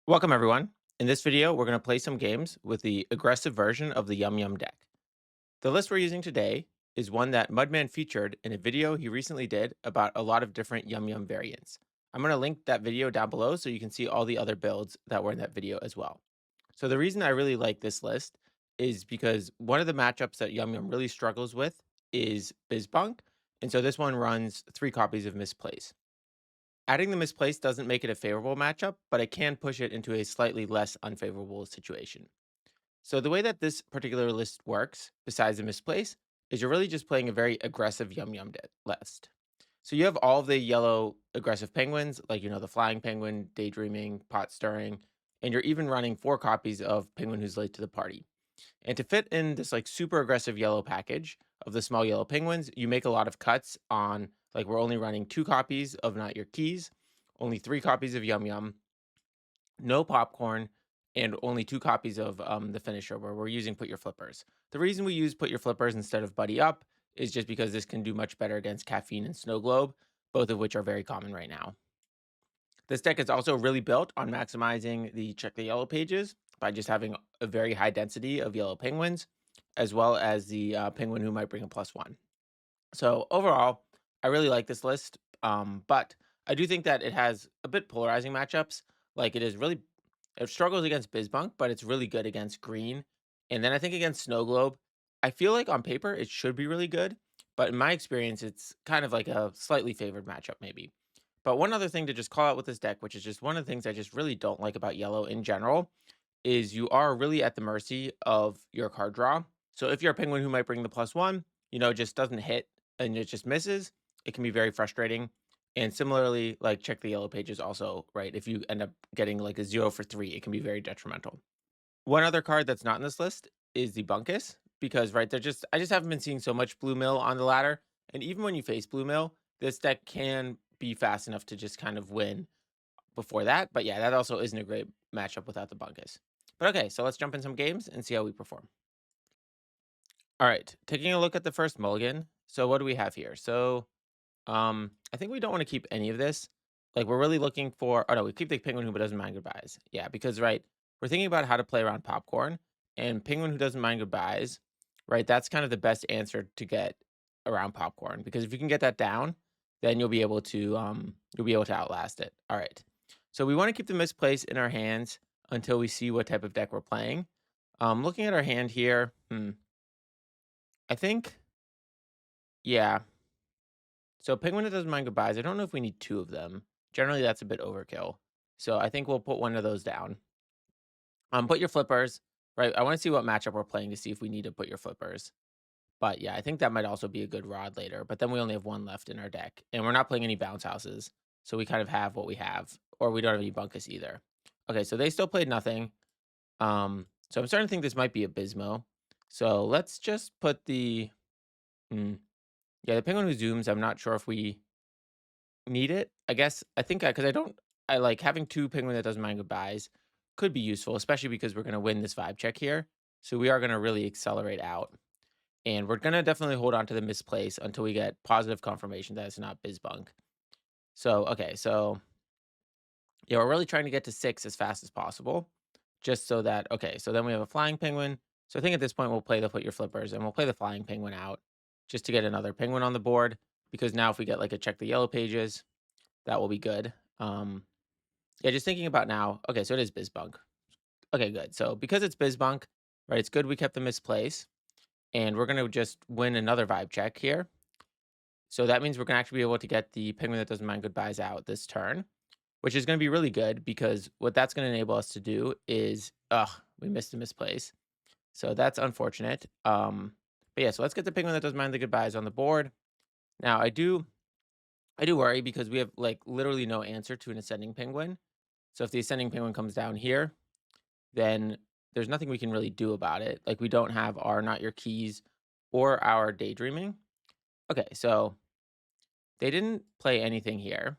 Welcome everyone. In this video, we're going to play some games with the aggressive version of the Yum Yum deck. The list we're using today is one that Mudman featured in a video he recently did about a lot of different Yum Yum variants. I'm going to link that video down below so you can see all the other builds that were in that video as well. So the reason I really like this list is because one of the matchups that Yum Yum really struggles with is Bizbunk, and so this one runs 3 copies of Misplace. Adding the misplaced doesn't make it a favorable matchup, but it can push it into a slightly less unfavorable situation. So the way that this particular list works, besides the misplace, is you're really just playing a very aggressive Yum Yum list. So you have all of the yellow aggressive penguins, like the Flying Penguin, Daydreaming, Pot Stirring, and you're even running 4 copies of Penguin Who's Late to the Party. And to fit in this like super aggressive yellow package of the small yellow penguins, you make a lot of cuts on like we're only running 2 copies of Not Your Keys, only 3 copies of Yum Yum, no popcorn, and only 2 copies of the finisher where we're using Put Your Flippers. The reason we use Put Your Flippers instead of Buddy Up is just because this can do much better against caffeine and snow globe, both of which are very common right now. This deck is also really built on maximizing the check the yellow pages by just having a very high density of yellow penguins, as well as the penguin who might bring a +1. So overall, I really like this list, but I do think that it has a bit polarizing matchups. Like it struggles against Bizbunk, but it's really good against Green. And then I think against Snow Globe, I feel like on paper it should be really good, but in my experience, it's kind of like a slightly favored matchup maybe. But one other thing to just call out with this deck, which is just one of the things I just really don't like about yellow in general, is you are really at the mercy of your card draw. So if you're a penguin who might bring the +1, it just doesn't hit and it just misses, it can be very frustrating. And similarly, like check the yellow pages also, right? If you end up getting like a 0 for 3, it can be very detrimental. One other card that's not in this list is the Bunkus, because right, I just haven't been seeing so much Blue Mill on the ladder. And even when you face Blue Mill, this deck can be fast enough to just kind of win before that. But yeah, that also isn't a great matchup without the Bunkus. But okay, so let's jump in some games and see how we perform. All right, taking a look at the first mulligan. So what do we have here? So I think we don't want to keep any of this. Like we're really looking for oh no, we keep the penguin who doesn't mind goodbyes. Yeah, because right, we're thinking about how to play around popcorn and penguin who doesn't mind goodbyes, right? That's kind of the best answer to get around popcorn because if you can get that down, then you'll be able to outlast it. All right. So we want to keep the misplace in our hands until we see what type of deck we're playing. Looking at our hand here, I think yeah, so penguin that doesn't mind goodbyes. I don't know if we need 2 of them. Generally, that's a bit overkill. So I think we'll put one of those down. Put your flippers, right? I want to see what matchup we're playing to see if we need to put your flippers. But yeah, I think that might also be a good rod later. But then we only have one left in our deck, and we're not playing any bounce houses, so we kind of have what we have, or we don't have any bunkus either. Okay, so they still played nothing. So I'm starting to think this might be a Bismo. So let's just put the hmm, yeah, the penguin who zooms. I'm not sure if we need it? I guess I think because I don't I like having 2 penguin that doesn't mind goodbyes could be useful, especially because we're gonna win this vibe check here. So we are gonna really accelerate out. And we're gonna definitely hold on to the misplace until we get positive confirmation that it's not Bizbunk. So okay, so yeah, we're really trying to get to 6 as fast as possible. Just so that okay, so then we have a flying penguin. So I think at this point we'll play the put your flippers and we'll play the flying penguin out just to get another penguin on the board. Because now if we get like a check the yellow pages, that will be good. Yeah, just thinking about now. Okay, so it is Bizbunk. Okay, good. So because it's Bizbunk, right? It's good we kept the misplace, and we're gonna just win another vibe check here. So that means we're gonna actually be able to get the penguin that doesn't mind goodbyes out this turn, which is gonna be really good because what that's gonna enable us to do is, we missed the misplace. So that's unfortunate. But yeah, so let's get the penguin that doesn't mind the goodbyes on the board. Now I do worry because we have like literally no answer to an ascending penguin. So if the ascending penguin comes down here, then there's nothing we can really do about it. Like we don't have our not your keys or our daydreaming. Okay, so they didn't play anything here.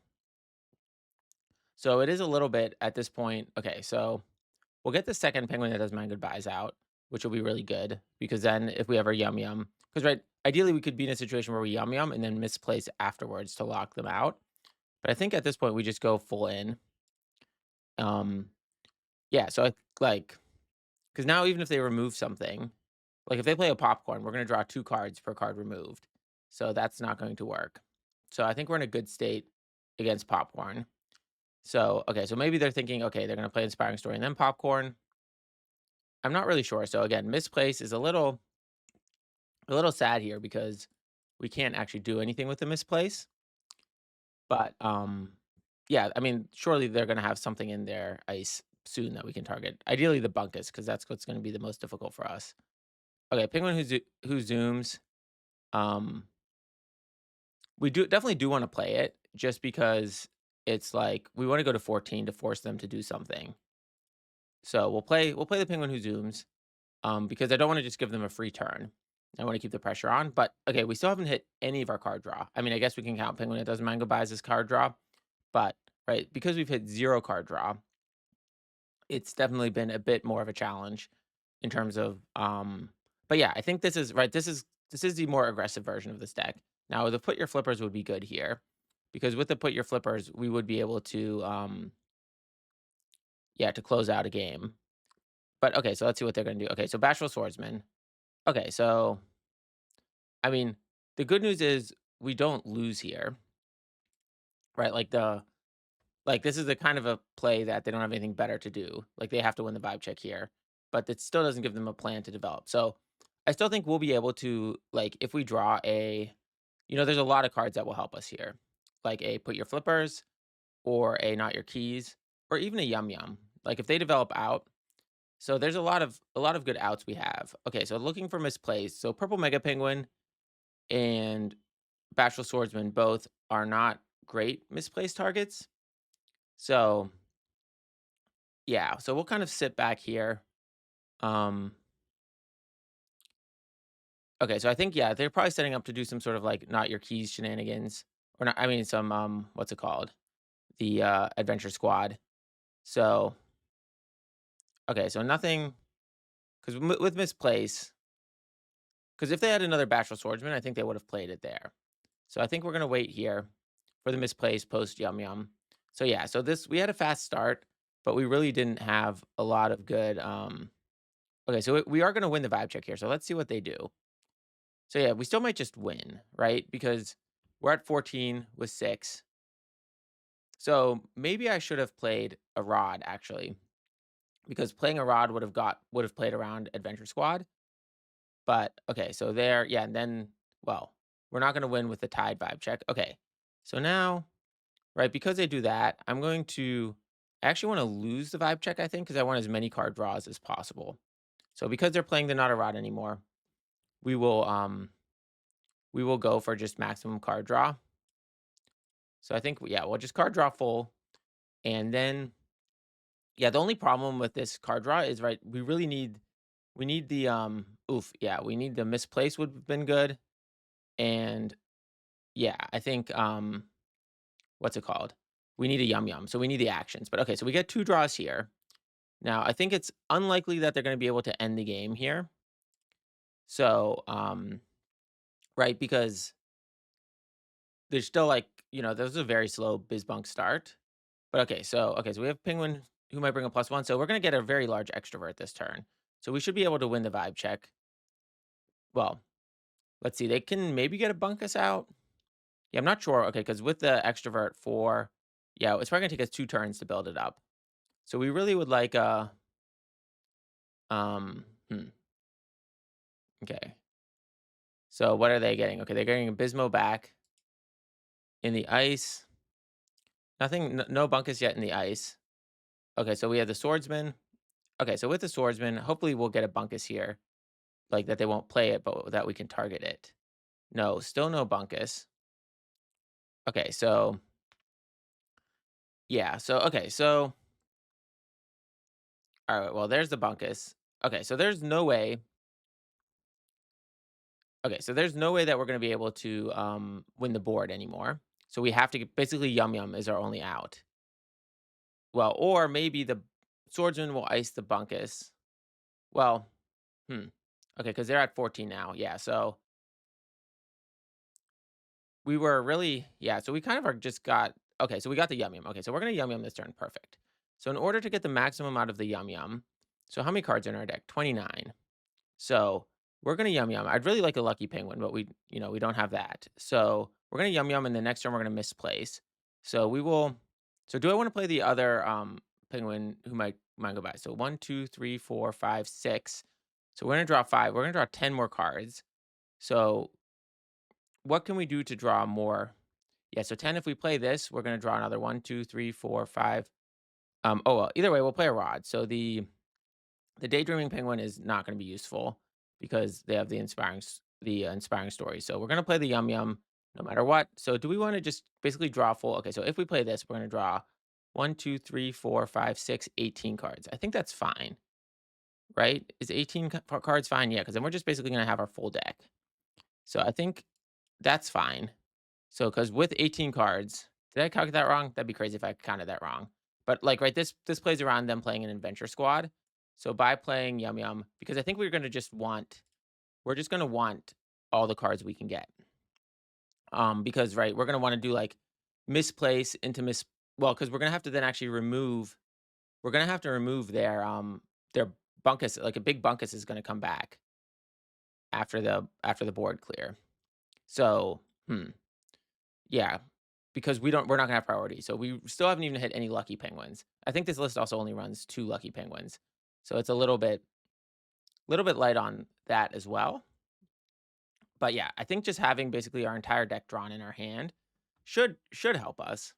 So it is a little bit at this point. Okay, so we'll get the second penguin that does mind goodbyes out, which will be really good because then if we ever yum yum, because right, ideally we could be in a situation where we yum yum and then misplace afterwards to lock them out. But I think at this point we just go full in. Um, yeah, so like, because now even if they remove something, like if they play a popcorn, we're gonna draw 2 cards per card removed. So that's not going to work. So I think we're in a good state against popcorn. So, okay, so maybe they're thinking, okay, they're gonna play Inspiring Story and then popcorn. I'm not really sure. So again, misplace is a little sad here because we can't actually do anything with the misplace. But yeah, I mean, surely they're gonna have something in their ice soon that we can target. Ideally the bunkus, because that's what's gonna be the most difficult for us. Okay, Penguin who zooms. Um we definitely do want to play it just because it's like we want to go to 14 to force them to do something. So we'll play the Penguin who zooms. Because I don't want to just give them a free turn. I want to keep the pressure on. But okay, we still haven't hit any of our card draw. I mean, I guess we can count Penguin that doesn't mind goodbyes as card draw, but right, because we've hit 0 card draw, it's definitely been a bit more of a challenge in terms of but yeah, I think this is right. This is the more aggressive version of this deck. Now the put your flippers would be good here. Because with the put your flippers, we would be able to yeah, to close out a game. But okay, so let's see what they're gonna do. Okay, so Bashful Swordsman. Okay, so I mean, the good news is we don't lose here, right? Like this is the kind of a play that they don't have anything better to do. Like they have to win the vibe check here, but it still doesn't give them a plan to develop. So I still think we'll be able to like if we draw there's a lot of cards that will help us here, like a put your flippers or a not your keys or even a yum yum. Like if they develop out, so there's a lot of good outs we have. Okay, so looking for misplaced. So purple mega penguin and Bashful Swordsman both are not great misplaced targets. So, yeah, so we'll kind of sit back here. Um, okay, so I think, yeah, they're probably setting up to do some sort of like not your keys shenanigans. Or not, I mean, some, what's it called? The Adventure Squad. So, okay, so nothing, because with misplace, because if they had another Bashful Swordsman, I think they would have played it there. So I think we're going to wait here for the misplaced post Yum Yum. So yeah, so we had a fast start, but we really didn't have a lot of good. Okay, so we are going to win the vibe check here. So let's see what they do. So yeah, we still might just win, right? Because we're at 14 with 6. So maybe I should have played a rod actually, because playing a rod would have played around Adventure Squad. But okay, so there, yeah, and then well, we're not going to win with the tied vibe check. Okay, so now right, because they do that, I actually wanna lose the vibe check, I think, because I want as many card draws as possible. So because they're playing the Not a Rod anymore, we will, um, we will go for just maximum card draw. So I think, yeah, we'll just card draw full, and then yeah, the only problem with this card draw is, right, we need the, yeah, we need the misplace would have been good, and yeah, I think, what's it called? We need a Yum Yum, so we need the actions, but okay, so we get 2 draws here. Now, I think it's unlikely that they're gonna be able to end the game here. So, right, because there's still like, there's a very slow Bizbunk start. But okay, so we have Penguin who might bring a +1. So we're gonna get a very large extrovert this turn. So we should be able to win the vibe check. Well, let's see. They can maybe get a bunkus out. Yeah, I'm not sure. Okay, because with the extrovert yeah, it's probably gonna take us 2 turns to build it up. So we really would like a um hmm, okay. So what are they getting? Okay, they're getting a Bismo back in the ice. Nothing, no bunkus yet in the ice. Okay, so we have the swordsman. Okay, so with the swordsman, hopefully we'll get a bunkus here, like that they won't play it, but that we can target it. No, still no bunkus. Okay, so yeah, so okay, so all right, well, there's the bunkus. Okay, so there's no way. Okay, so there's no way that we're gonna be able to win the board anymore. So we have to basically Yum Yum is our only out. Well, or maybe the swordsman will ice the bunkus. Well, hmm. Okay, because they're at 14 now. Yeah, so we were really, yeah, so we kind of are just got, okay, so we got the Yum Yum. Okay, so we're gonna Yum Yum this turn. Perfect. So in order to get the maximum out of the Yum Yum, so how many cards are in our deck? 29. So we're gonna Yum Yum. I'd really like a Lucky Penguin, but we don't have that. So we're gonna Yum Yum, and the next turn we're gonna misplace. So we will. So do I want to play the other penguin who might go by? So 1, 2, 3, 4, 5, 6. So we're gonna draw 5. We're gonna draw 10 more cards. So what can we do to draw more? Yeah, so 10. If we play this, we're gonna draw another 1, 2, 3, 4, 5. Oh well, either way, we'll play a rod. So the Daydreaming Penguin is not going to be useful because they have the inspiring story. So we're going to play the Yum Yum no matter what. So do we want to just basically draw full? Okay, so if we play this, we're going to draw 1, 2, 3, 4, 5, 6, 18 cards. I think that's fine, right? Is 18 cards fine? Yeah, because then we're just basically going to have our full deck. So I think that's fine. So because with 18 cards, did I calculate that wrong? That'd be crazy if I counted that wrong. But like, right, this plays around them playing an adventure squad. So by playing Yum Yum, because I think we're just gonna want all the cards we can get. Because right, we're gonna want to do like misplace into well, because we're gonna have to then actually we're gonna have to remove their bunkus, like a big bunkus is gonna come back after the board clear. So yeah, because we're not gonna have priority. So we still haven't even hit any lucky penguins. I think this list also only runs 2 lucky penguins. So it's a little bit light on that as well. But yeah, I think just having basically our entire deck drawn in our hand should help us.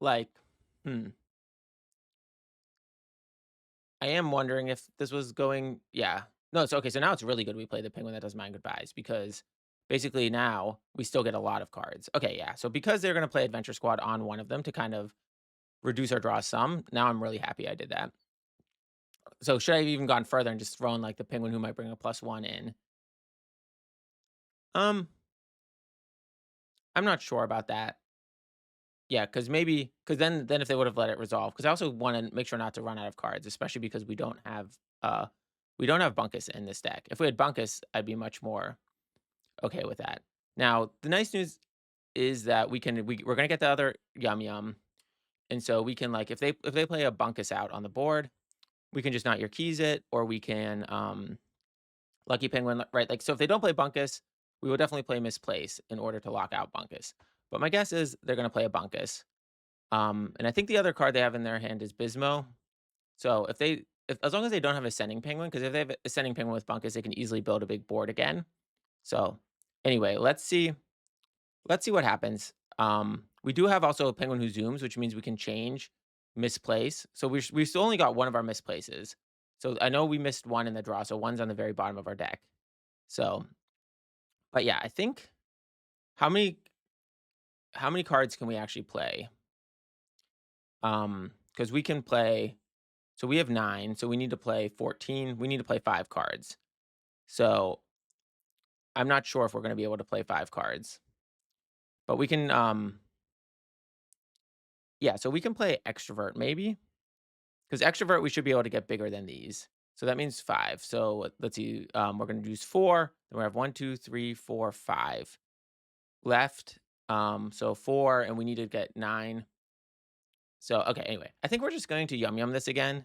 Like, hmm. I am wondering if this was going, yeah. No, it's okay. So now it's really good we play the penguin that does mind goodbyes because basically now we still get a lot of cards. Okay, yeah. So because they're gonna play Adventure Squad on one of them to kind of reduce our draw some, now I'm really happy I did that. So should I have even gone further and just thrown like the penguin who might bring a +1 in? Um, I'm not sure about that. Yeah, because then if they would have let it resolve, because I also want to make sure not to run out of cards, especially because we don't have Bunkus in this deck. If we had Bunkus, I'd be much more okay with that. Now, the nice news is that we're gonna get the other Yum Yum, and so we can like if they play a Bunkus out on the board, we can just not your keys it, or we can Lucky Penguin, right? Like so, if they don't play Bunkus, we will definitely play Misplace in order to lock out Bunkus. But my guess is they're gonna play a Bunkus. And I think the other card they have in their hand is Bismo. So if as long as they don't have Ascending Penguin, because if they have Ascending Penguin with Bunkus, they can easily build a big board again. So anyway, let's see what happens. We do have also a Penguin who zooms, which means we can change misplace. So we still only got one of our misplaces. So I know we missed one in the draw, so one's on the very bottom of our deck. So, but yeah, I think how many how many cards can we actually play? Because we can play. So we have 9, so we need to play 14. We need to play 5 cards. So I'm not sure if we're going to be able to play 5 cards, but we can. Yeah, so we can play extrovert maybe because extrovert we should be able to get bigger than these. So that means 5. So let's see. We're going to use 4. Then we have 1, 2, 3, 4, 5 left. So 4, and we need to get 9. So okay. Anyway, I think we're just going to Yum Yum this again.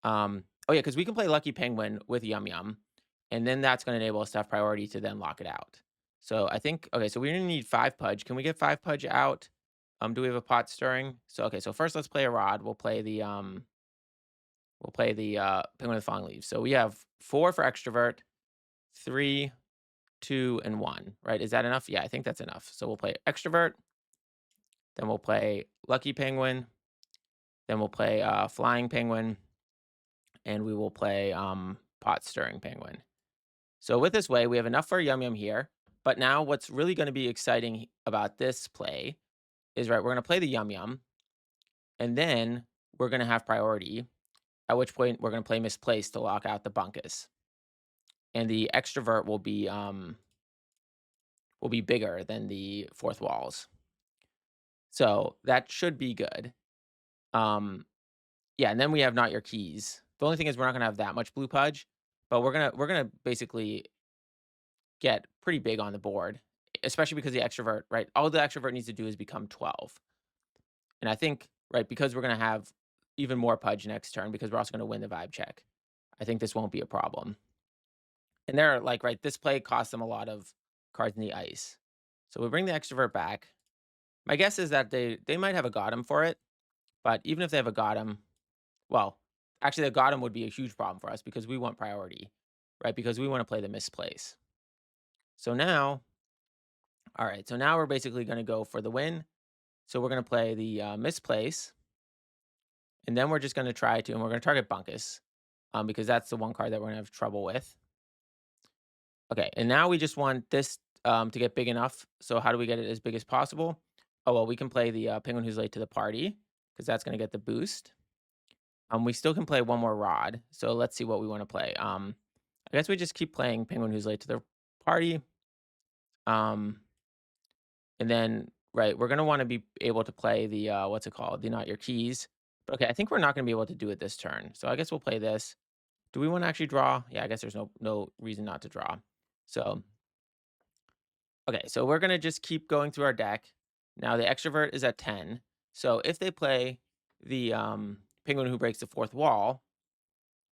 Oh yeah, because we can play Lucky Penguin with Yum Yum, and then that's going to enable us to have priority to then lock it out. So I think okay, so we're going to need 5 Pudge. Can we get 5 Pudge out? Do we have a pot stirring? So okay, so first let's play a rod. We'll play the Penguin of the Falling Leaves. So we have 4 for extrovert, 3, 2, and 1. Right? Is that enough? Yeah, I think that's enough. So we'll play extrovert. Then we'll play Lucky Penguin. Then we'll play Flying Penguin, and we will play Pot Stirring Penguin. So with this way, we have enough for Yum Yum here. But now what's really going to be exciting about this play is, right, we're going to play the Yum Yum, and then we're going to have priority, at which point we're going to play Misplace to lock out the Bunkus. And the extrovert will be bigger than the fourth walls. So that should be good. Yeah, and then we have Not Your Keys. The only thing is we're not going to have that much blue pudge, but we're gonna basically get pretty big on the board, especially because the extrovert, right? All the extrovert needs to do is become 12. And I think right, because we're gonna have even more pudge next turn because we're also gonna win the vibe check. I think this won't be a problem. And they're like, right, this play costs them a lot of cards in the ice. So we bring the extrovert back. My guess is that they might have a Gotham for it, but even if they have a Gotham, well, actually the Gotham would be a huge problem for us because we want priority, right? Because we want to play the misplace. So now, all right, so now we're basically going to go for the win. So we're going to play the misplace, and then we're just going to try to, and we're going to target Bunkus, because that's the one card that we're going to have trouble with. Okay, and now we just want this to get big enough. So how do we get it as big as possible? Oh, well, we can play the Penguin Who's Late to the Party because that's going to get the boost. We still can play one more rod. So let's see what we want to play. I guess we just keep playing Penguin Who's Late to the Party. And then, right, we're going to want to be able to play the, what's it called? The Not Your Keys. But okay, I think we're not going to be able to do it this turn. So I guess we'll play this. Do we want to actually draw? Yeah, I guess there's no reason not to draw. So okay, so we're gonna just keep going through our deck. Now the extrovert is at 10. So if they play the penguin who breaks the fourth wall,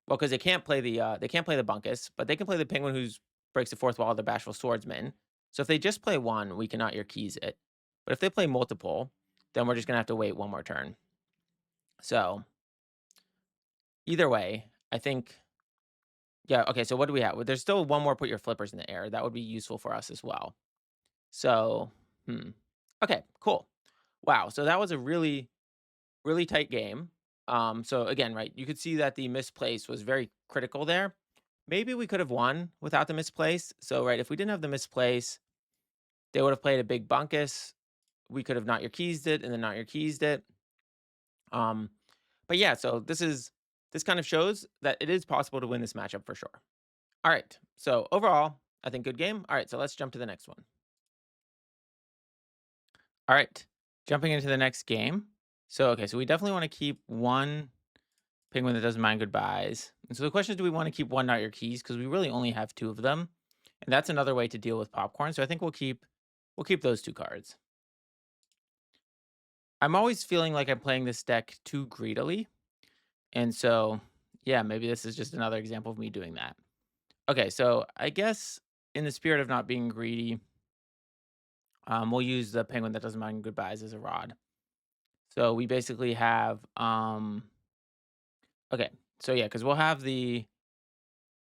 well, because they can't play the bunkus, but they can play the penguin who's breaks the fourth wall, the bashful swordsman. So if they just play one, we cannot your keys it. But if they play multiple, then we're just gonna have to wait one more turn. So either way, I think, yeah, okay, so what do we have? Well, there's still one more put your flippers in the air. That would be useful for us as well. So, okay, cool. Wow, so that was a really, really tight game. So again, right, you could see that the misplace was very critical there. Maybe we could have won without the misplace. So, right, if we didn't have the misplace, they would have played a big bunkus. We could have not your keys it and then not your keys it. Um, but yeah, so this kind of shows that it is possible to win this matchup for sure. All right, so overall, I think good game. All right, so let's jump to the next one. All right, jumping into the next game. So, okay, so we definitely want to keep one penguin that doesn't mind goodbyes. And so the question is, do we want to keep one not your keys? Because we really only have two of them. And that's another way to deal with popcorn. So I think we'll keep those two cards. I'm always feeling like I'm playing this deck too greedily. And so, yeah, maybe this is just another example of me doing that. Okay, so I guess in the spirit of not being greedy, we'll use the penguin that doesn't mind goodbyes as a rod. So we basically have okay. So yeah, because we'll have the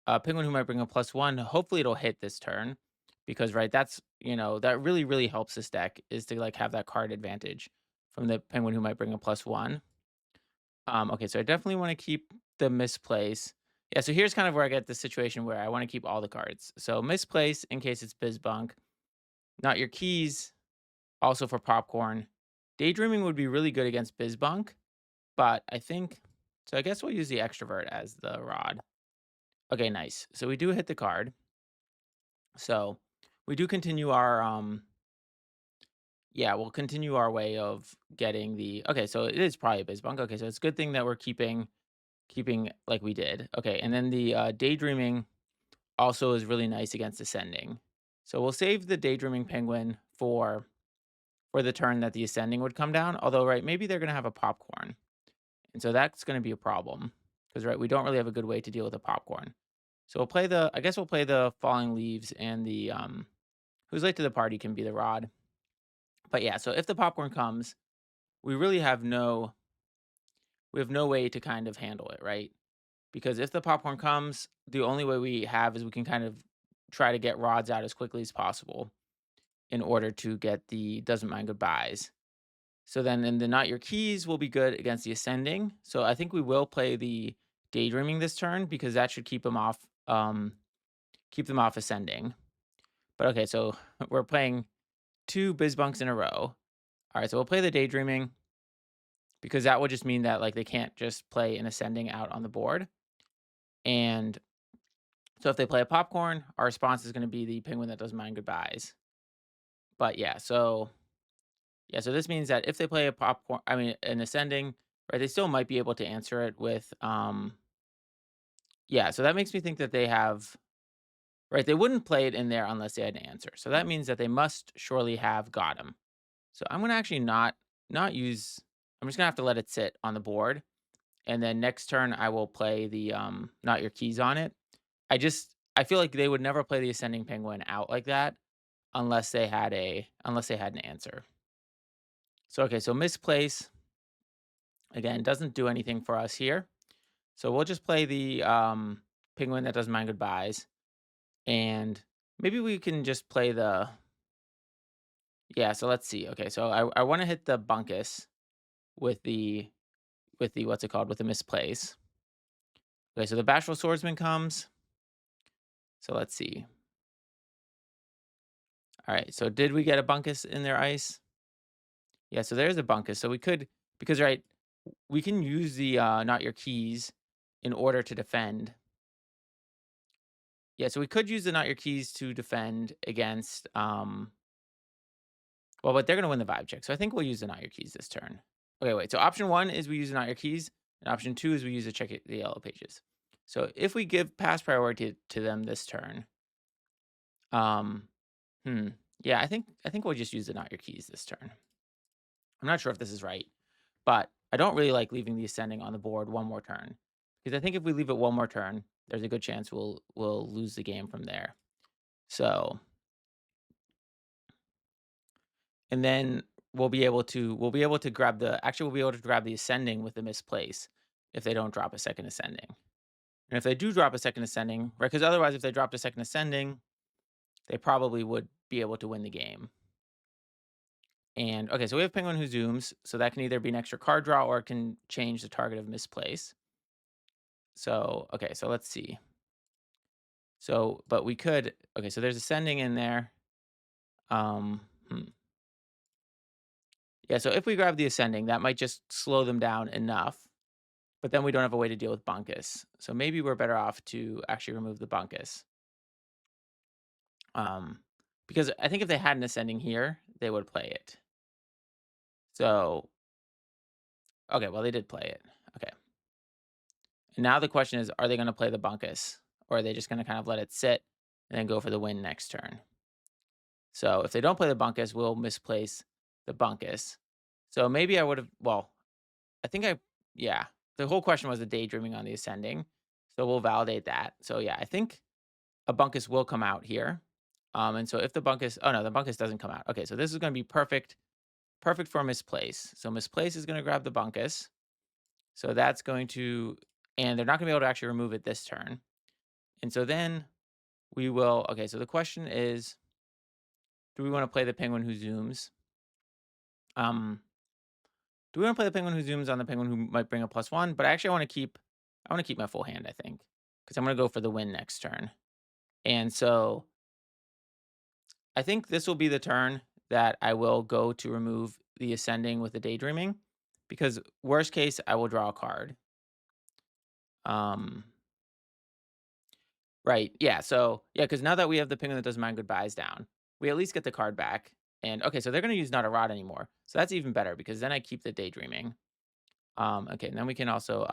penguin who might bring a +1. Hopefully it'll hit this turn because right, that's that really, really helps this deck is to like have that card advantage from the penguin who might bring a +1. Okay, so I definitely want to keep the misplace. Yeah, so here's kind of where I get the situation where I want to keep all the cards. So misplace in case it's Bizbunk, not your keys, also for popcorn. Daydreaming would be really good against Bizbunk, but I think so. I guess we'll use the extrovert as the rod. Okay, nice. So we do hit the card. So we do continue our yeah, we'll continue our way of getting the okay, so it is probably a Bizbunk. Okay, so it's a good thing that we're keeping like we did. Okay, and then the daydreaming also is really nice against ascending. So we'll save the daydreaming penguin for the turn that the ascending would come down. Although, right, maybe they're gonna have a popcorn. And so that's gonna be a problem. Because right, we don't really have a good way to deal with a popcorn. So we'll play the I guess we'll play the falling leaves and the who's late to the party can be the rod. But yeah, so if the popcorn comes, we really have no way to kind of handle it, right? Because if the popcorn comes, the only way we have is we can kind of try to get rods out as quickly as possible in order to get the doesn't mind goodbyes. So then in the not your keys will be good against the ascending. So I think we will play the daydreaming this turn because that should keep them off ascending. But okay, so we're playing two Bizbunks in a row. All right, so we'll play the daydreaming because that would just mean that like they can't just play an ascending out on the board. And so if they play a popcorn, our response is going to be the penguin that doesn't mind goodbyes. But so this means that if they play a popcorn, I mean an ascending, right, they still might be able to answer it with yeah, so that makes me think that they have right, they wouldn't play it in there unless they had an answer. So that means that they must surely have got him. So I'm going to actually not use I'm just gonna have to let it sit on the board, and then next turn I will play the not your keys on it. I feel like they would never play the ascending penguin out like that unless they had an answer. So okay, so misplace again doesn't do anything for us here. So we'll just play the penguin that doesn't mind goodbyes, and maybe we can just play the yeah. So let's see. Okay, so I want to hit the bunkus with the what's it called with the misplace. Okay, so the bashful swordsman comes. So let's see. All right, so did we get a bunkus in their ice? Yeah, so there's a bunkus. So we could because right we can use the not your keys in order to defend. Yeah, so we could use the not your keys to defend against well, but they're gonna win the vibe check. So I think we'll use the not your keys this turn. Okay, wait. So option one is we use the not your keys, and option two is we use the the yellow pages. So if we give pass priority to them this turn, um, hmm, yeah, I think we'll just use the not your keys this turn. I'm not sure if this is right, but I don't really like leaving the ascending on the board one more turn because I think if we leave it one more turn, there's a good chance we'll lose the game from there. So, and then we'll be able to grab the actually we'll be able to grab the ascending with the misplace if they don't drop a second ascending. And if they do drop a second ascending, right? Because otherwise, if they dropped a second ascending, they probably would be able to win the game. And okay, so we have Penguin who zooms, so that can either be an extra card draw or it can change the target of misplace. So okay, so let's see. So, but we could okay, so there's ascending in there. Um, hmm. Yeah, so if we grab the ascending, that might just slow them down enough. But then we don't have a way to deal with bunkus. So maybe we're better off to actually remove the bunkus. Um, because I think if they had an ascending here, they would play it. So okay, well they did play it. Okay. And now the question is, are they going to play the bunkus, or are they just going to kind of let it sit and then go for the win next turn? So if they don't play the bunkus, we'll misplace the bunkus. So maybe I would have. Well, I think yeah. The whole question was the daydreaming on the ascending, so we'll validate that. So yeah, I think a bunkus will come out here. And so if the bunkus, oh no, the bunkus doesn't come out. Okay, so this is going to be perfect, perfect for misplace. So misplace is going to grab the bunkus. So that's going to, and they're not going to be able to actually remove it this turn. And so then we will, okay, so the question is, do we want to play the penguin who zooms? Um, do we want to play the penguin who zooms on the penguin who might bring a +1? But actually I want to keep my full hand, I think, because I'm going to go for the win next turn. And so I think this will be the turn that I will go to remove the ascending with the daydreaming, because worst case, I will draw a card. Um, right. Yeah. So yeah, because now that we have the penguin that doesn't mind goodbyes down, we at least get the card back. And okay, so they're gonna use not a rod anymore. So that's even better because then I keep the daydreaming. Okay, and then we can also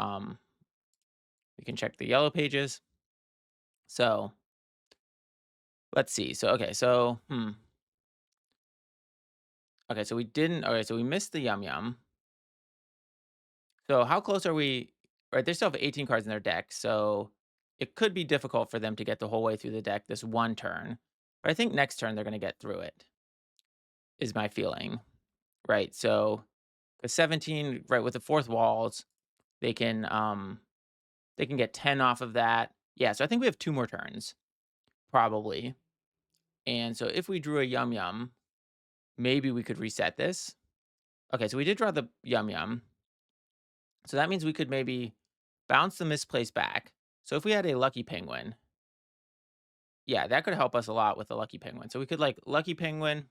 we can check the yellow pages. So let's see. So okay, so okay, so we didn't okay, so we missed the yum yum. So how close are we? Right, they still have 18 cards in their deck, so it could be difficult for them to get the whole way through the deck this one turn. But I think next turn they're going to get through it. Is my feeling, right? So the 17, right, with the fourth walls, they can get 10 off of that. Yeah, so I think we have two more turns probably. And so if we drew a yum yum, maybe we could reset this. Okay, so we did draw the yum yum. So that means we could maybe bounce the misplaced back. So if we had a lucky penguin, yeah, that could help us a lot with the lucky penguin. So we could like lucky penguin.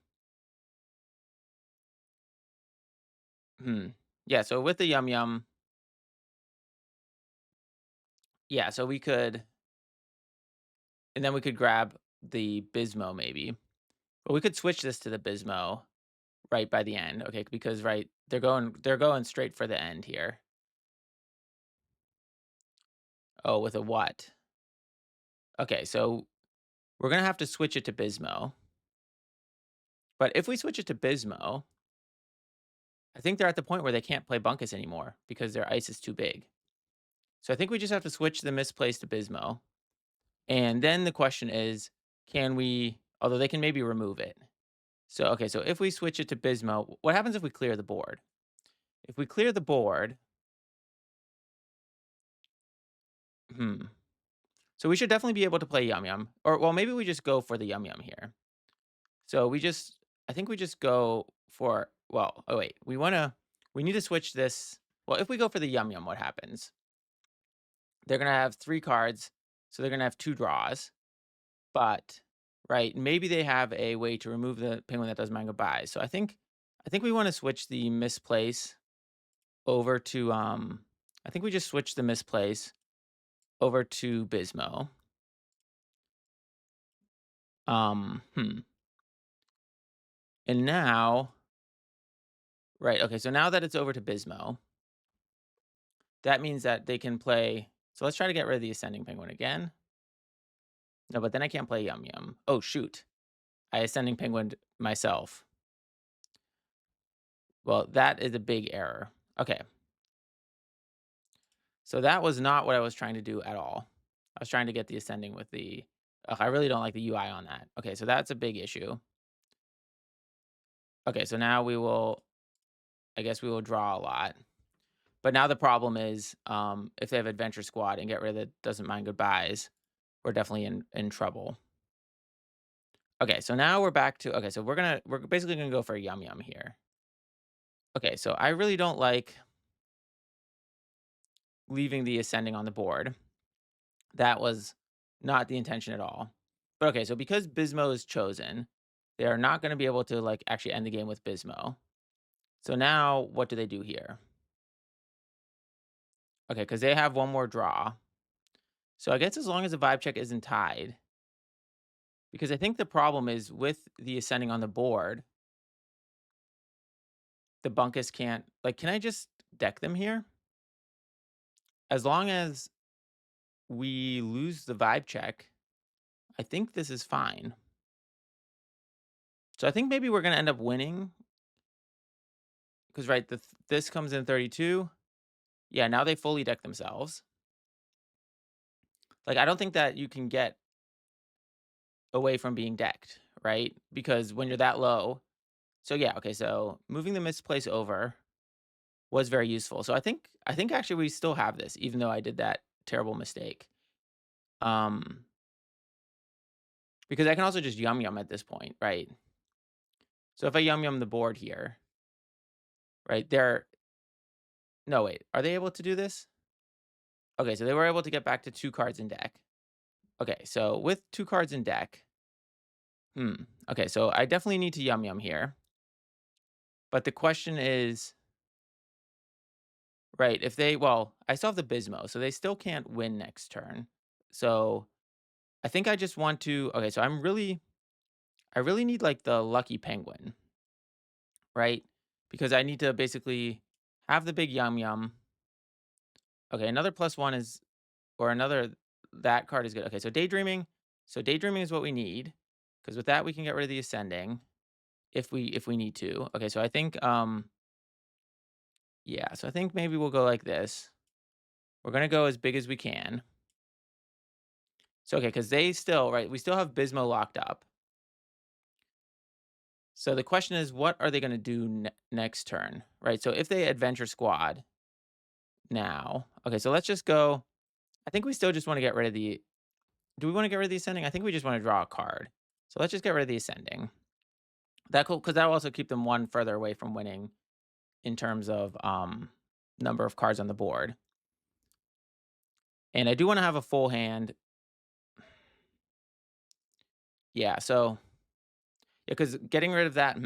Hmm. Yeah, so with the yum yum, yeah, so we could, and then we could grab the Bismo maybe. But we could switch this to the Bismo right by the end, okay? Because right, they're going straight for the end here. Oh, with a what? Okay, so we're gonna have to switch it to Bismo. But if we switch it to Bismo, I think they're at the point where they can't play Bunkus anymore because their ice is too big. So I think we just have to switch the Misplaced to Bismo. And then the question is, can we, although they can maybe remove it. So, okay, so if we switch it to Bismo, what happens if we clear the board? If we clear the board, hmm. So we should definitely be able to play YumYum. Or, well, maybe we just go for the YumYum here. So I think we just go for, well, oh wait, we need to switch this. Well, if we go for the YumYum, what happens? They're going to have 3 cards. So they're going to have 2 draws. But, right, maybe they have a way to remove the penguin that does mind goodbyes. So I think we want to switch the misplace over to, I think we just switch the misplace over to Bismo. Hmm. And now, right, okay, so now that it's over to Bismo, that means that they can play. So let's try to get rid of the ascending penguin again. No, but then I can't play YumYum. Oh, shoot. I ascending penguined myself. Well, that is a big error. Okay. So that was not what I was trying to do at all. I was trying to get the ascending with the, ugh, I really don't like the UI on that. Okay, so that's a big issue. Okay, so now I guess we will draw a lot. But now the problem is, if they have Adventure Squad and get rid of the doesn't mind goodbyes, we're definitely in trouble. Okay, so now we're back to, okay, so we're basically gonna go for a YumYum here. Okay, so I really don't like leaving the ascending on the board. That was not the intention at all. But okay, so because Bismo is chosen, they are not gonna be able to, like, actually end the game with Bismo. So now what do they do here? Okay, because they have one more draw. So I guess as long as the vibe check isn't tied, because I think the problem is with the ascending on the board, the Bunkus can't, like, can I just deck them here? As long as we lose the vibe check, I think this is fine. So I think maybe we're gonna end up winning. Because, right, this comes in 32. Yeah, now they fully deck themselves. Like, I don't think that you can get away from being decked, right? Because when you're that low. So yeah, okay, so moving the misplace over was very useful. So I think actually we still have this, even though I did that terrible mistake. Um, because I can also just YumYum at this point, right? So if I YumYum the board here, right, they're, no, wait, are they able to do this? Okay, so they were able to get back to 2 cards in deck. Okay, so with 2 cards in deck, okay, so I definitely need to YumYum here. But the question is, right, if they, well, I still have the Bismo, so they still can't win next turn. So I think I just want to, okay, so I really need like the Lucky Penguin, right? Because I need to basically have the big YumYum. Okay, another +1 is, or another, that card is good. Okay, so Daydreaming. So Daydreaming is what we need. Because with that we can get rid of the ascending if we need to. Okay, so I think yeah, so I think maybe we'll go like this. We're gonna go as big as we can. So okay, because they still, right, we still have Bismo locked up. So the question is, what are they gonna do next turn? Right. So if they adventure squad now, okay, so let's just go. I think we still just want to get rid of the, do we want to get rid of the ascending? I think we just want to draw a card. So let's just get rid of the ascending. That cool, because that will also keep them one further away from winning in terms of number of cards on the board. And I do want to have a full hand. Yeah, so yeah, because getting rid of that,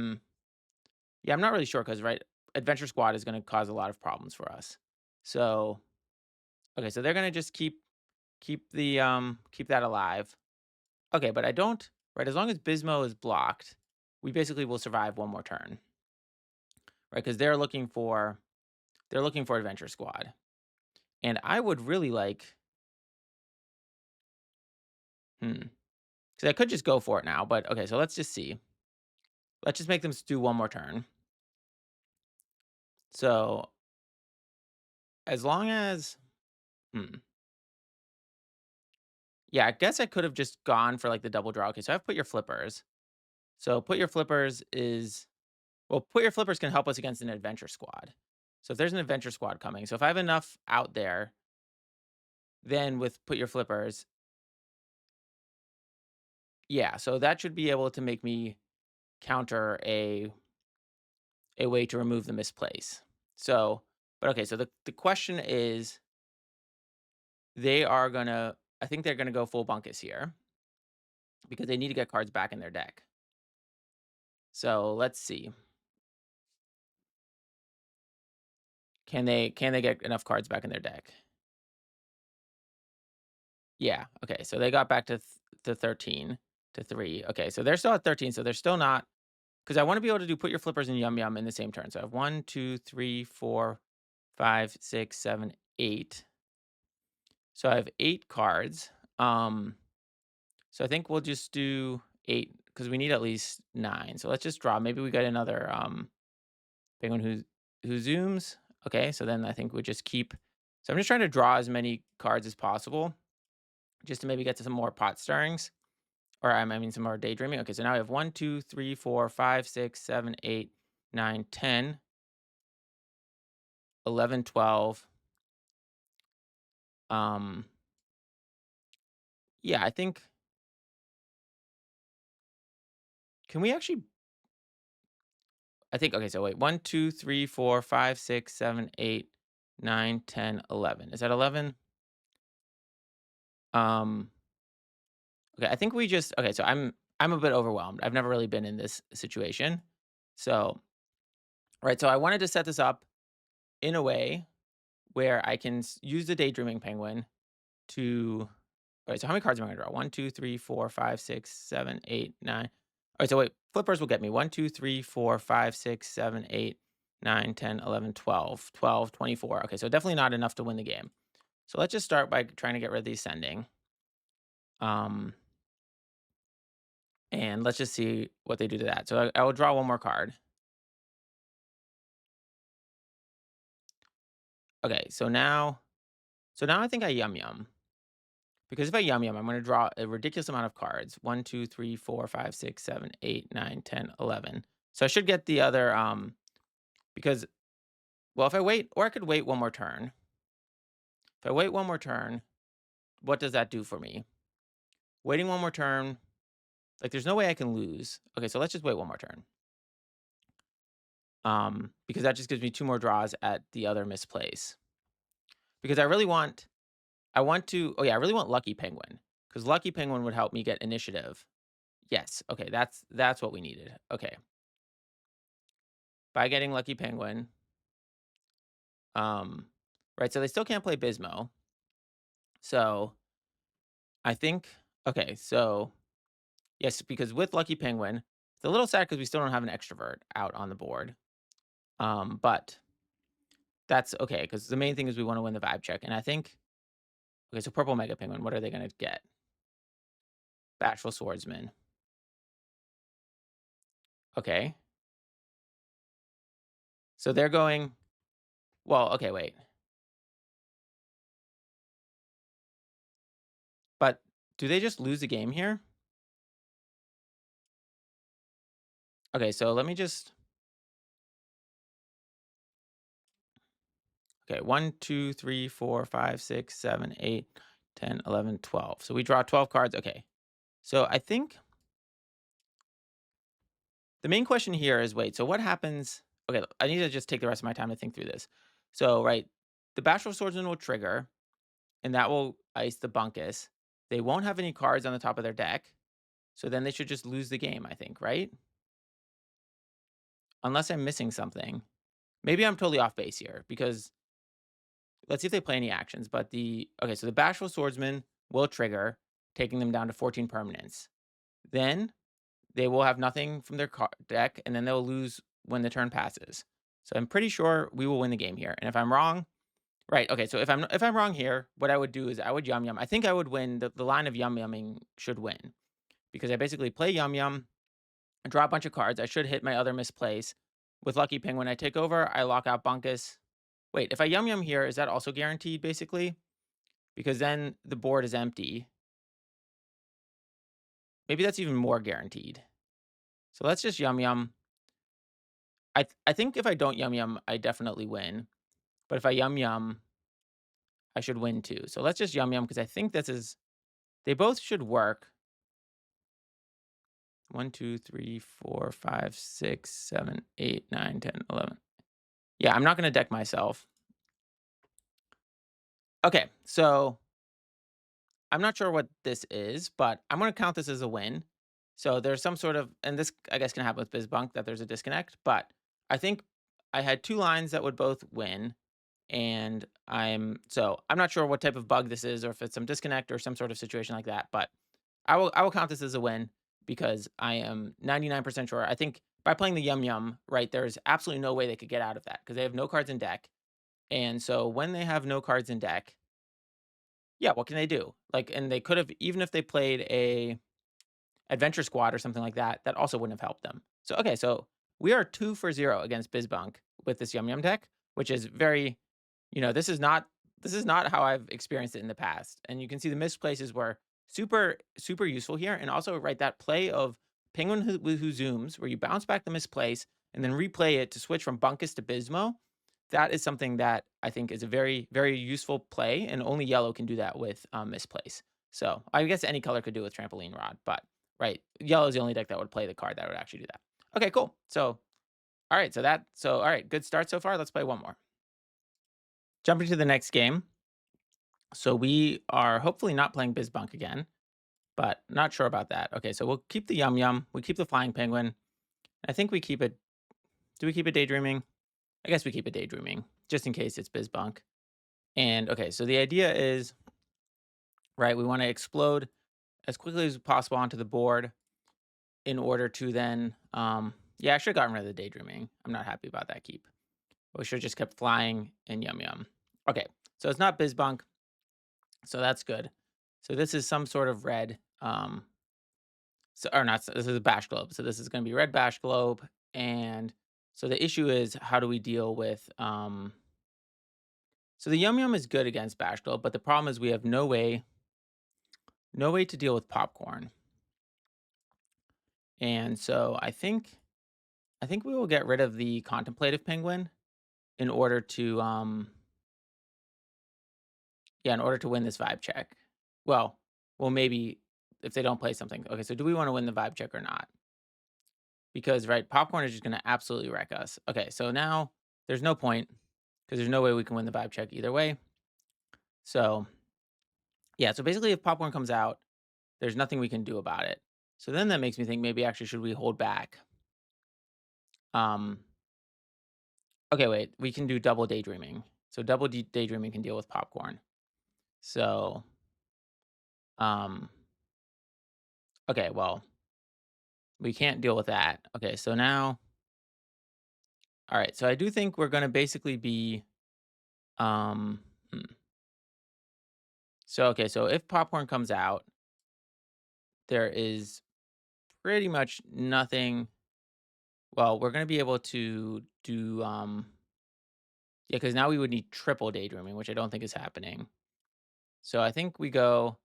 yeah, I'm not really sure because, right, Adventure Squad is going to cause a lot of problems for us. So okay, so they're going to just keep that alive. Okay, but I don't, right, as long as Bismo is blocked, we basically will survive one more turn. Right? Because they're looking for Adventure Squad. And I would really like, because I could just go for it now, but okay, so let's just see. Let's just make them do one more turn. So as long as, yeah, I guess I could have just gone for like the double draw. Okay, so I've put your flippers. So put your flippers is, well, put your flippers can help us against an adventure squad. So if there's an adventure squad coming, so if I have enough out there, then with put your flippers, yeah, so that should be able to make me counter a way to remove the misplace. So, but okay, so the question is, they are gonna, I think they're gonna go full bunkus here because they need to get cards back in their deck. So let's see. Can they get enough cards back in their deck? Yeah. Okay. So they got back to 13 to 3. Okay. So they're still at 13. So they're still not, because I want to be able to do put your flippers and YumYum in the same turn. So I have 1, 2, 3, 4, 5, 6, 7, 8. So I have 8 cards. So I think we'll just do 8 because we need at least 9. So let's just draw. Maybe we get another Penguin who zooms. Okay, so then I think we just keep. So I'm just trying to draw as many cards as possible, just to maybe get to some more pot stirrings, or I mean some more daydreaming. Okay, so now we have 1, 2, 3, 4, 5, 6, 7, 8, 9, 10, 11, 12. Um, yeah, I think. Can we actually? I think. Okay, so wait, 1, 2, 3, 4, 5, 6, 7, 8, 9, 10, 11. Is that 11? Um, okay, I think we just. Okay, so I'm a bit overwhelmed. I've never really been in this situation, so right. So I wanted to set this up in a way where I can use the daydreaming penguin to. All right, so how many cards am I going to draw? 1, 2, 3, 4, 5, 6, 7, 8, 9. All right, so wait, flippers will get me 1, 2, 3, 4, 5, 6, 7, 8, 9, 10, 11, 12, 12, 24. Okay, so definitely not enough to win the game. So let's just start by trying to get rid of these sending. Um, and let's just see what they do to that. So I will draw one more card. Okay, so now I think I YumYum. Because if I YumYum, I'm going to draw a ridiculous amount of cards. 1, 2, 3, 4, 5, 6, 7, 8, 9, 10, 11. So I should get the other, because, well, if I wait, or I could wait one more turn. If I wait one more turn, what does that do for me? Waiting one more turn, like there's no way I can lose. Okay, so let's just wait one more turn. Because that just gives me 2 more draws at the other misplace. Because I really want, oh yeah, I really want LuckyPenguin. Because LuckyPenguin would help me get initiative. Yes, okay, that's what we needed. Okay. By getting LuckyPenguin. Right, so they still can't play Bismo. So I think, okay, so yes, because with LuckyPenguin, it's a little sad because we still don't have an extrovert out on the board. But that's okay, because the main thing is we want to win the vibe check. And I think, okay, so purple Mega Penguin, what are they gonna get? Bashful Swordsman. Okay. So they're going, well, okay, wait. But do they just lose the game here? Okay, so let me just. Okay, 1, 2, 3, 4, 5, 6, 7, 8, 10, 11, 12. So we draw 12 cards. Okay. So I think the main question here is, wait, so what happens? Okay, I need to just take the rest of my time to think through this. So, right, the Bashful Swordsman will trigger, and that will ice the Bunkus. They won't have any cards on the top of their deck. So then they should just lose the game, I think, right? Unless I'm missing something. Maybe I'm totally off base here because let's see if they play any actions. But okay, so the Bashful Swordsman will trigger, taking them down to 14 permanents. Then they will have nothing from their deck, and then they'll lose when the turn passes. So I'm pretty sure we will win the game here. And if I'm wrong, right? Okay, so if I'm wrong here, what I would do is I would YumYum. I think I would win. The line of YumYumming should win because I basically play YumYum, draw a bunch of cards. I should hit my other misplace. with LuckyPenguin, I take over, I lock out Bunkus. Wait, if I YumYum here, is that also guaranteed, basically? Because then the board is empty. Maybe that's even more guaranteed. So let's just YumYum. I think if I don't YumYum, I definitely win. But if I YumYum, I should win too. So let's just YumYum because I think this is, they both should work. 1, 2, 3, 4, 5, 6, 7, 8, 9, 10, 11. Yeah, I'm not going to deck myself. Okay, so I'm not sure what this is, but I'm going to count this as a win. So there's some sort of, and this I guess can happen with BizBunk, that there's a disconnect, but I think I had 2 lines that would both win. And I'm not sure what type of bug this is, or if it's some disconnect or some sort of situation like that, but I will count this as a win because I am 99% sure. I think by playing the YumYum, right, there's absolutely no way they could get out of that because they have no cards in deck. And so when they have no cards in deck, yeah, what can they do? Like, and they could have, even if they played a Adventure Squad or something like that, that also wouldn't have helped them. So, okay, so we are 2 for 0 against BizBunk with this YumYum deck, which is very, this is not how I've experienced it in the past. And you can see the misplaces were super, super useful here. And also, right, that play of PenguinWhoZooms, where you bounce back the misplace and then replay it to switch from Bunkus to Bismo. That is something that I think is a very, very useful play, and only yellow can do that with misplace. So I guess any color could do with Trampoline Rod, but right, yellow is the only deck that would play the card that would actually do that. Okay, cool. So, all right, all right, good start so far. Let's play one more. Jumping to the next game. So we are hopefully not playing BizBunk again, but not sure about that. Okay, so we'll keep the YumYum. We keep the Flying Penguin. I think we keep it. Do we keep it Daydreaming? I guess we keep it Daydreaming, just in case it's BizBunk. And okay, so the idea is, right, we want to explode as quickly as possible onto the board in order to then, yeah, I should have gotten rid of the Daydreaming. I'm not happy about that keep. We should have just kept Flying and YumYum. Okay, so it's not BizBunk, so that's good. So this is some sort of red, or not, this is a Bash Globe. So this is going to be red Bash Globe. And so the issue is, how do we deal with, so the YumYum is good against Bash Globe, but the problem is we have no way to deal with Popcorn. And so I think we will get rid of the Contemplative Penguin in order to, yeah, in order to win this vibe check. Well, maybe if they don't play something. Okay, so do we want to win the vibe check or not? Because, right, Popcorn is just going to absolutely wreck us. Okay, so now there's no point because there's no way we can win the vibe check either way. So, yeah, so basically if Popcorn comes out, there's nothing we can do about it. So then that makes me think, maybe actually should we hold back? Okay, wait, we can do double Daydreaming. So double Daydreaming can deal with Popcorn. So, okay, well, we can't deal with that. Okay, so now, all right, so I do think we're going to basically be, so, okay, so if Popcorn comes out, there is pretty much nothing. Well, we're going to be able to do, yeah, because now we would need triple Daydreaming, which I don't think is happening. So I think we're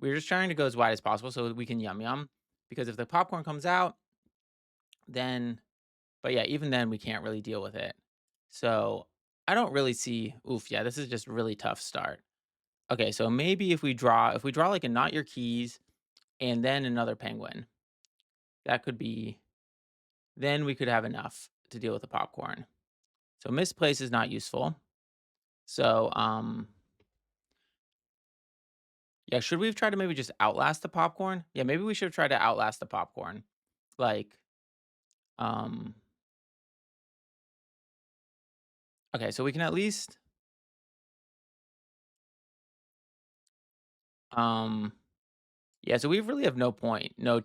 just trying to go as wide as possible so we can YumYum, because if the Popcorn comes out, then, but yeah, even then we can't really deal with it. So I don't really see, yeah, this is just really tough start. Okay, so maybe if we draw like a NotYourKeys and then another Penguin, that could be, then we could have enough to deal with the Popcorn. So misplace is not useful. So, yeah, should we have tried to maybe just outlast the Popcorn? Yeah, maybe we should have tried to outlast the Popcorn. Like, okay, so we can at least, yeah, so we really have no point. No,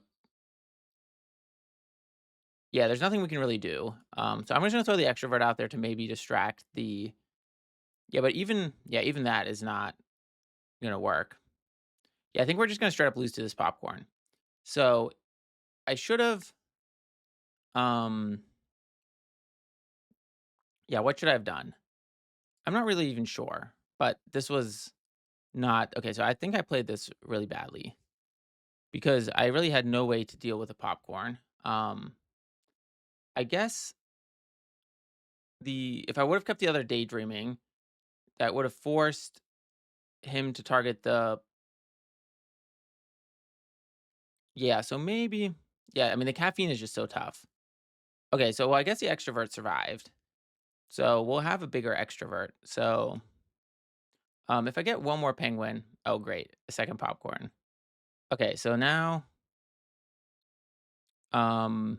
yeah, there's nothing we can really do. So I'm just gonna throw the extrovert out there to maybe distract the, yeah, but even that is not gonna work. Yeah, I think we're just gonna straight up lose to this Popcorn. So I should have, Yeah, what should I have done? I'm not really even sure, but this was not okay, so I think I played this really badly because I really had no way to deal with the popcorn. I guess the if I would have kept the other daydreaming, that would have forced him to target the yeah, so maybe yeah, I mean the caffeine is just so tough. Okay, so well, I guess the extrovert survived. So we'll have a bigger extrovert. So if I get one more penguin, oh great, a second popcorn. Okay, so now hmm.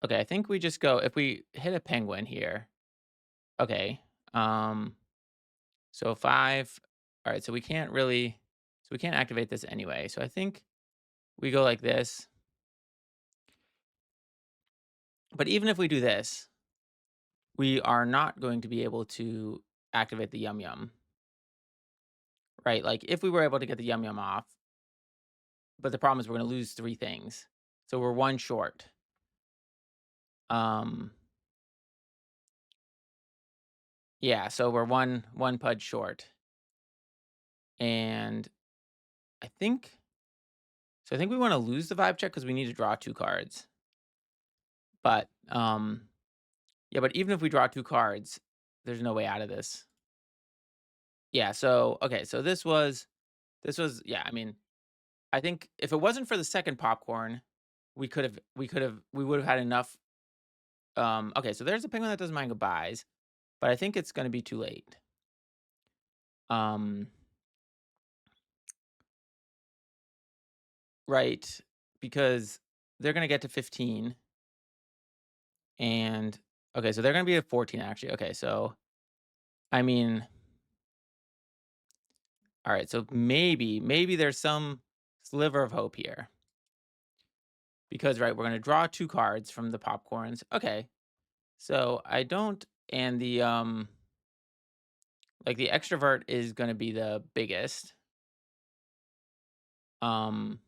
Okay, I think we just go if we hit a penguin here. Okay. Um so 5. All right, so we can't activate this anyway. So I think we go like this. But even if we do this, we are not going to be able to activate the yum yum, right? Like if we were able to get the yum yum off, but the problem is we're going to lose 3 things. So we're 1 short. Um yeah, so we're one pud short. And I think I think we want to lose the vibe check cuz we need to draw 2 cards. But yeah, but even if we draw 2 cards, there's no way out of this. Yeah, so okay, so this was yeah, I mean, I think if it wasn't for the second popcorn, we would have had enough okay, so there's a penguin that doesn't mind goodbyes, but I think it's going to be too late. Um right, because they're going to get to 15 and okay, so they're going to be at 14 actually. Okay, so I mean, all right, so maybe there's some sliver of hope here. Because right, we're going to draw 2 cards from the popcorns. Okay. So I don't and the like the extrovert is going to be the biggest. Um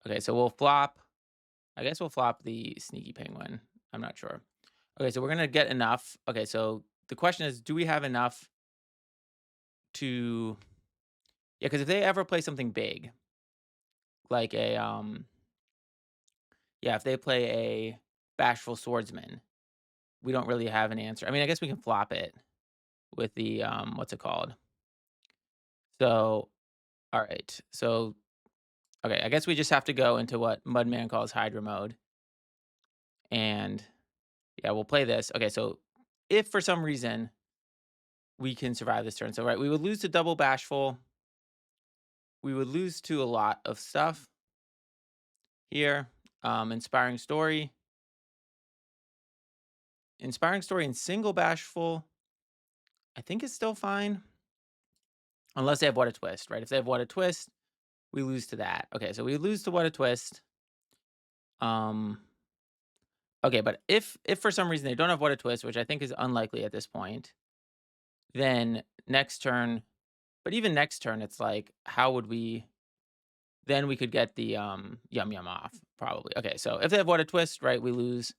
okay, so we'll flop I guess we'll flop the sneaky penguin. I'm not sure. Okay, so we're going to get enough. Okay, so the question is do we have enough to yeah, cuz if they ever play something big like a yeah, if they play a bashful swordsman, we don't really have an answer. I mean, I guess we can flop it with the what's it called? So, all right. So, okay, I guess we just have to go into what Mudman calls Hydra mode. And yeah, we'll play this. Okay, so if for some reason we can survive this turn. So, right, we would lose to double bashful. We would lose to a lot of stuff here. Inspiring story. Inspiring story and single bashful, I think is still fine. Unless they have what a twist, right? If they have what a twist, we lose to that. Okay, so we lose to what a twist. Um, okay, but if for some reason they don't have what a twist, which I think is unlikely at this point, then next turn, but even next turn, it's like, how would we? Then we could get the yum yum off probably. Okay, so if they have what a twist, right, we lose.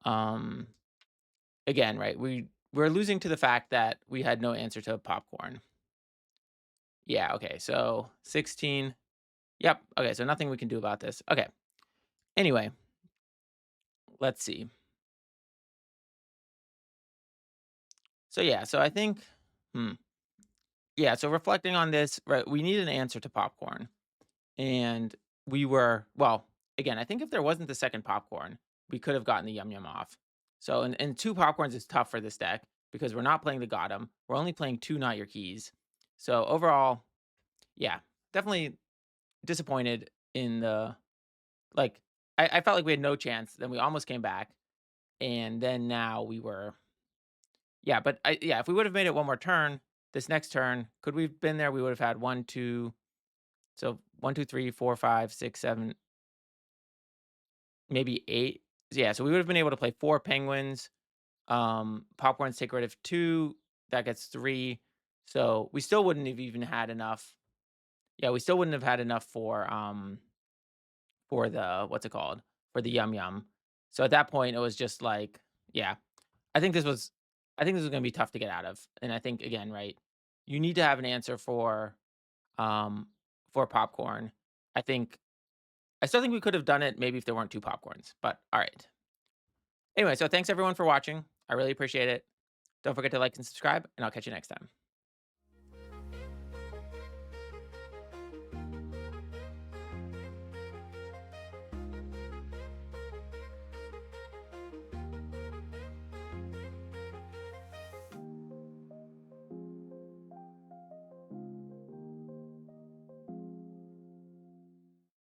Um, again, right, we're losing to the fact that we had no answer to popcorn. Yeah. Okay. So 16. Yep. Okay. So nothing we can do about this. Okay. Anyway, let's see. So yeah, so I think, hmm, yeah. So reflecting on this, right, we need an answer to popcorn, and we were well. Again, I think if there wasn't the second popcorn, we could have gotten the yum yum off. So and 2 popcorns is tough for this deck because we're not playing the got 'em. We're only playing 2 not your keys. So overall, yeah, definitely disappointed in the like. I felt like we had no chance. Then we almost came back, and then now we were yeah, but yeah, if we would have made it one more turn, this next turn, could we have been there? We would have had 1, 2, so 1, 2, 3, 4, 5, 6, 7, maybe 8. Yeah, so we would have been able to play 4 penguins. Popcorns take rid of 2, that gets 3. So we still wouldn't have even had enough. Yeah, we still wouldn't have had enough for the what's it called? For the yum yum. So at that point, it was just like, yeah, I think this was I think this was gonna be tough to get out of. And I think again, right, you need to have an answer um for popcorn. I think I still think we could have done it maybe if there weren't 2 popcorns, but all right. Anyway, so thanks everyone for watching. I really appreciate it. Don't forget to like and subscribe, and I'll catch you next time.